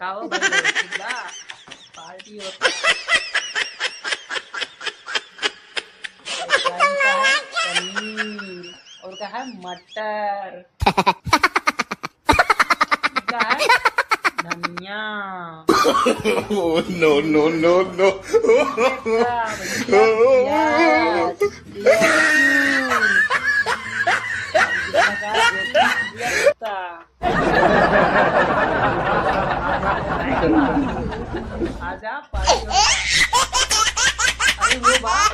खाओ भाई पार्टी होता है। का है पनीर और का है मटर का है धनिया। No, no, no, no. प्याज, आजा पार्टी। अरे वो बात